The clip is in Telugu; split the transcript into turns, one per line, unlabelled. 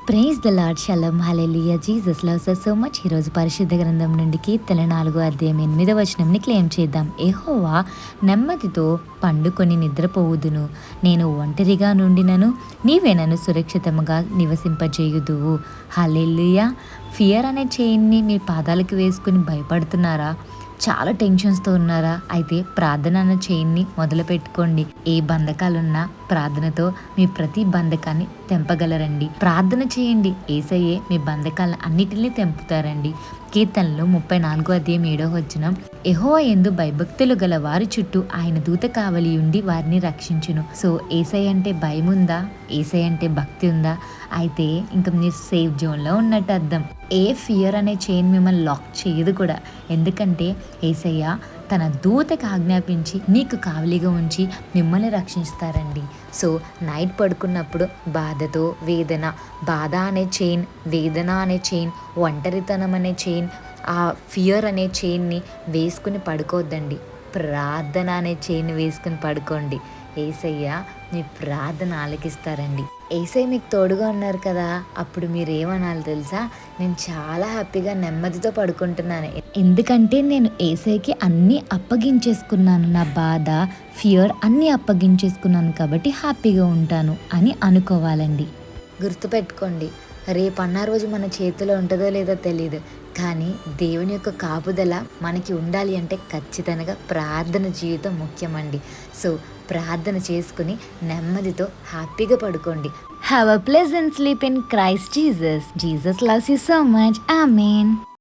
Praise the lord, shalom, hallelujah. Jesus loves us so much. ఈరోజు పరిశుద్ధ గ్రంథం నుండి కీర్తన 4వ అధ్యాయం 8వ వచనంని క్లెయిమ్ చేద్దాం. యెహోవా నెమ్మదితో పండుకొని నిద్రపోవుదును, నేను ఒంటరిగా నుండినను నీవే నన్ను సురక్షితముగా నివసింపజేయుదువు. హల్లెలూయా. ఫియర్ అనే చైన్ని మీ పాదాలకు వేసుకుని భయపడుతున్నారా? చాలా టెన్షన్స్తో ఉన్నారా? అయితే ప్రార్థన అన్న చైన్ని మొదలు పెట్టుకోండి. ఏ బంధకాలున్నా ప్రార్థనతో మీ ప్రతి బంధకాన్ని తెంపగలరండి. ప్రార్థన చేయండి, యేసయ్యే మీ బంధకాలను అన్నిటినీ తెంపుతారండి. కీర్తనలు 34వ అధ్యాయం 7వ వచనం, యెహోవా యందు భయభక్తులు గల వారి చుట్టూ ఆయన దూత కావలి ఉండి వారిని రక్షించును. సో యేసయ్య అంటే భయం ఉందా? యేసయ్య అంటే భక్తి ఉందా? అయితే ఇంకా మీరు సేఫ్ జోన్లో ఉన్నట్టు అర్థం. ఏ ఫియర్ అనే చైన్ మిమ్మల్ని లాక్ చేయదు కూడా. ఎందుకంటే యేసయ్య తన దూతకు ఆజ్ఞాపించి మీకు కావలిగా ఉంచి మిమ్మల్ని రక్షిస్తారండి. సో నైట్ పడుకున్నప్పుడు బాధతో బాధ అనే చైన్, వేదన అనే చైన్, ఒంటరితనం అనే చైన్, ఆ ఫియర్ అనే చైన్ని వేసుకుని పడుకోవద్దండి. ప్రార్థన అనే చైన్ వేసుకుని పడుకోండి. యేసయ్య మీ ప్రార్థన ఆలకిస్తారండి. యేసయ్య మీకు తోడుగా ఉన్నారు కదా, అప్పుడు మీరు ఏమనాలి తెలుసా? నేను చాలా హ్యాపీగా నెమ్మదితో పడుకుంటున్నాను, ఎందుకంటే నేను యేసయ్యకి అన్నీ అప్పగించేసుకున్నాను. నా బాధ, ఫియర్ అన్నీ అప్పగించేసుకున్నాను కాబట్టి హ్యాపీగా ఉంటాను అని అనుకోవాలండి. గుర్తుపెట్టుకోండి, రేపన్న రోజు మన చేతిలో ఉంటుందో లేదో తెలియదు, కానీ దేవుని యొక్క కాపుదల మనకి ఉండాలి అంటే ఖచ్చితంగా ప్రార్థన జీవితం ముఖ్యమండి. సో ప్రార్థన చేసుకుని నెమ్మదితో హ్యాపీగా పడుకోండి. Have a pleasant sleep in Christ Jesus. Jesus loves you so much. Amen.